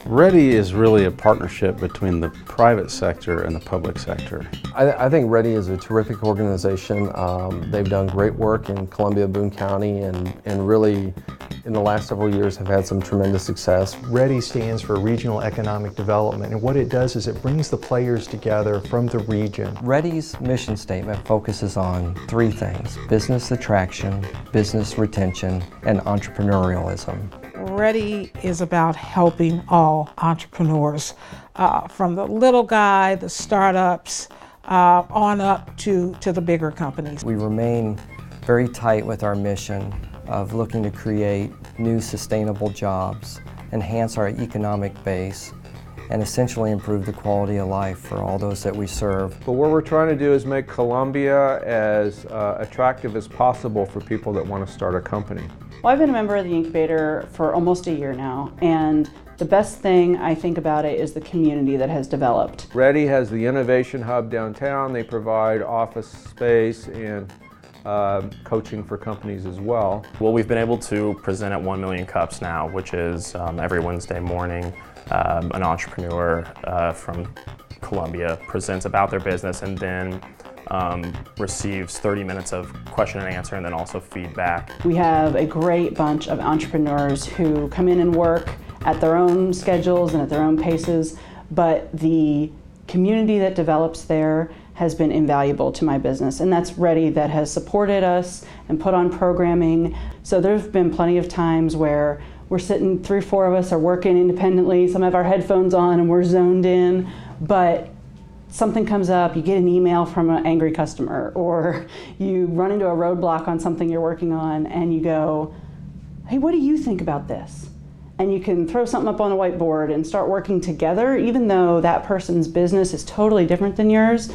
REDI is really a partnership between the private sector and the public sector. I think REDI is a terrific organization. They've done great work in Columbia, Boone County, and really in the last several years have had some tremendous success. REDI stands for Regional Economic Development, and what it does is it brings the players together from the region. REDI's mission statement focuses on three things: business attraction, business retention, and entrepreneurialism. REDI is about helping all entrepreneurs, from the little guy, the startups, on up to the bigger companies. We remain very tight with our mission of looking to create new sustainable jobs, enhance our economic base, and essentially improve the quality of life for all those that we serve. But what we're trying to do is make Columbia as attractive as possible for people that want to start a company. Well, I've been a member of the incubator for almost a year now, and the best thing I think about it is the community that has developed. REDI has the Innovation Hub downtown. They provide office space and coaching for companies as well. Well, we've been able to present at 1 Million Cups now, which is every Wednesday morning. An entrepreneur from Columbia presents about their business and then receives 30 minutes of question and answer and then also feedback. We have a great bunch of entrepreneurs who come in and work at their own schedules and at their own paces, but the community that develops there has been invaluable to my business, and that's REDI that has supported us and put on programming. So there's been plenty of times where we're sitting, 3 or 4 of us are working independently, some have our headphones on and we're zoned in, but something comes up, you get an email from an angry customer, or you run into a roadblock on something you're working on and you go, hey, what do you think about this? And you can throw something up on a whiteboard and start working together, even though that person's business is totally different than yours.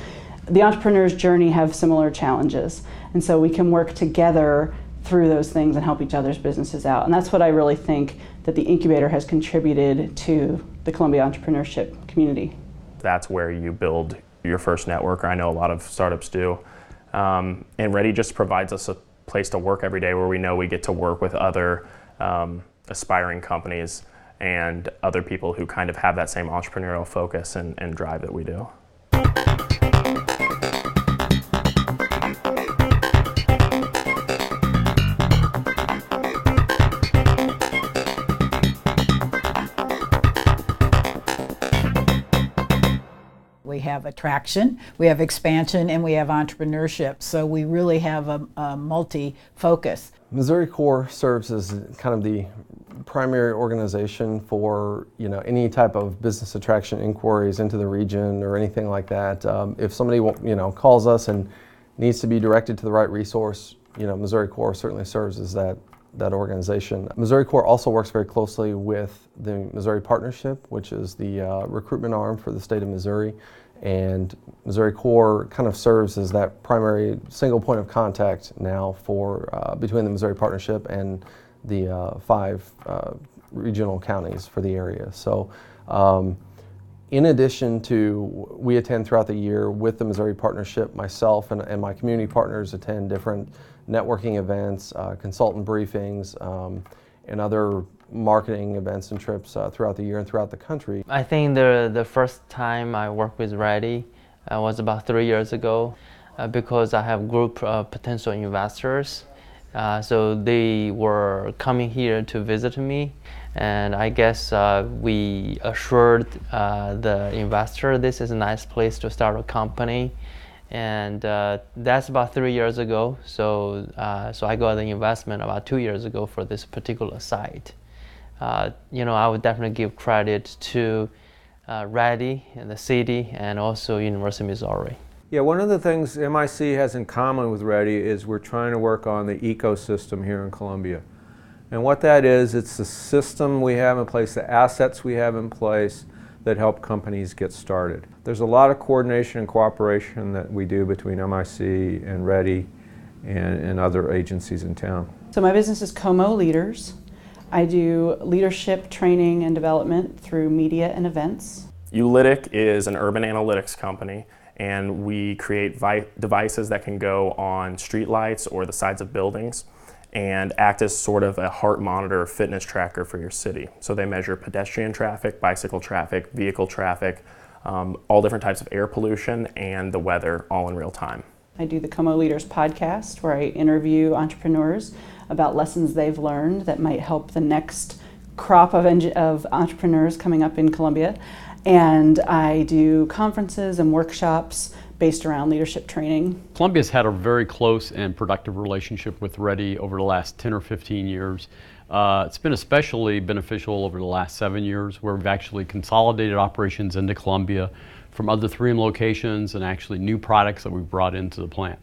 The entrepreneur's journey have similar challenges, and so we can work together through those things and help each other's businesses out. And that's what I really think that the incubator has contributed to the Columbia entrepreneurship community. That's where you build your first network, or I know a lot of startups do. And REDI just provides us a place to work every day where we know we get to work with other aspiring companies and other people who kind of have that same entrepreneurial focus and drive that we do. We have attraction, we have expansion, and we have entrepreneurship. So we really have a multi-focus. Missouri Corps serves as kind of the primary organization for any type of business attraction inquiries into the region or anything like that. If somebody calls us and needs to be directed to the right resource, Missouri Corps certainly serves as that organization. Missouri Corps also works very closely with the Missouri Partnership, which is the recruitment arm for the state of Missouri, and Missouri Corps kind of serves as that primary single point of contact now for between the Missouri Partnership and the 5 regional counties for the area. So in addition to, we attend throughout the year with the Missouri Partnership, myself and my community partners attend different networking events, consultant briefings, and other marketing events and trips throughout the year and throughout the country. I think the first time I worked with REDI was about 3 years ago because I have a group of potential investors. So they were coming here to visit me, and I guess we assured the investor this is a nice place to start a company. And that's about 3 years ago. So I got the investment about 2 years ago for this particular site. I would definitely give credit to REDI and the city and also University of Missouri. Yeah, one of the things MIC has in common with REDI is we're trying to work on the ecosystem here in Columbia. And what that is, it's the system we have in place, the assets we have in place that help companies get started. There's a lot of coordination and cooperation that we do between MIC and REDI and other agencies in town. So my business is Como Leaders. I do leadership training and development through media and events. Ulytic is an urban analytics company, and we create devices that can go on streetlights or the sides of buildings and act as sort of a heart monitor or fitness tracker for your city. So they measure pedestrian traffic, bicycle traffic, vehicle traffic, all different types of air pollution and the weather all in real time. I do the Como Leaders podcast where I interview entrepreneurs about lessons they've learned that might help the next crop of entrepreneurs coming up in Columbia. And I do conferences and workshops based around leadership training. Columbia's had a very close and productive relationship with REDI over the last 10 or 15 years. It's been especially beneficial over the last 7 years, where we've actually consolidated operations into Columbia from other 3M locations and actually new products that we've brought into the plant.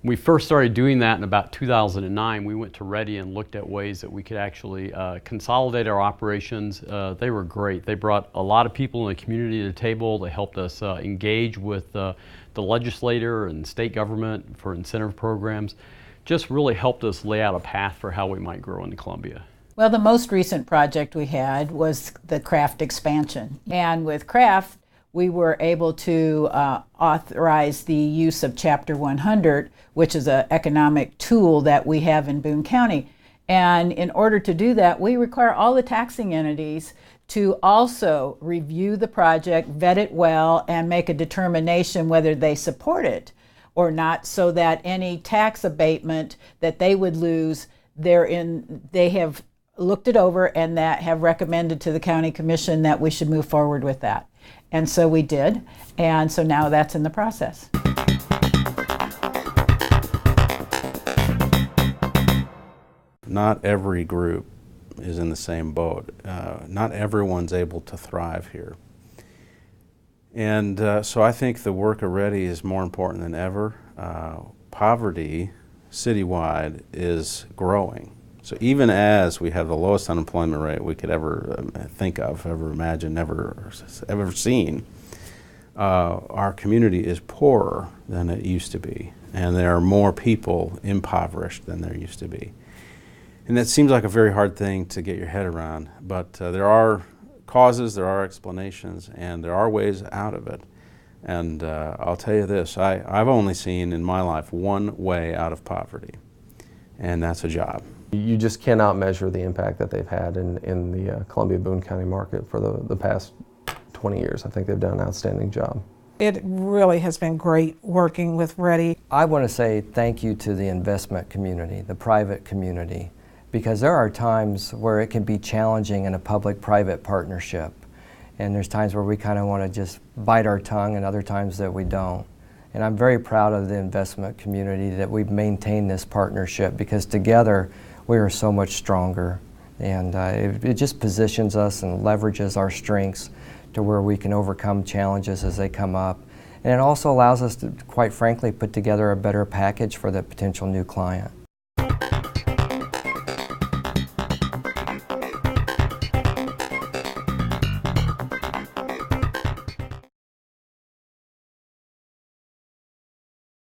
When we first started doing that in about 2009, we went to REDI and looked at ways that we could actually consolidate our operations. They were great. They brought a lot of people in the community to the table. They helped us engage with the legislator and state government for incentive programs. Just really helped us lay out a path for how we might grow into Columbia. Well, the most recent project we had was the craft expansion. And with craft, we were able to authorize the use of Chapter 100, which is an economic tool that we have in Boone County. And in order to do that, we require all the taxing entities to also review the project, vet it well, and make a determination whether they support it or not, so that any tax abatement that they would lose, they have looked it over and that have recommended to the county commission that we should move forward with that. And so we did, and so now that's in the process. Not every group is in the same boat. Not everyone's able to thrive here. And so I think the work of REDI is more important than ever. Poverty citywide is growing. So even as we have the lowest unemployment rate we could ever think of, ever imagine, ever seen, our community is poorer than it used to be. And there are more people impoverished than there used to be. And that seems like a very hard thing to get your head around, but there are causes, there are explanations, and there are ways out of it. And I'll tell you this, I've only seen in my life one way out of poverty, and that's a job. You just cannot measure the impact that they've had in the Columbia-Boone County market for the past 20 years. I think they've done an outstanding job. It really has been great working with REDI. I want to say thank you to the investment community, the private community, because there are times where it can be challenging in a public-private partnership. And there's times where we kind of want to just bite our tongue and other times that we don't. And I'm very proud of the investment community that we've maintained this partnership, because together we are so much stronger. And it just positions us and leverages our strengths to where we can overcome challenges as they come up. And it also allows us to, quite frankly, put together a better package for the potential new client.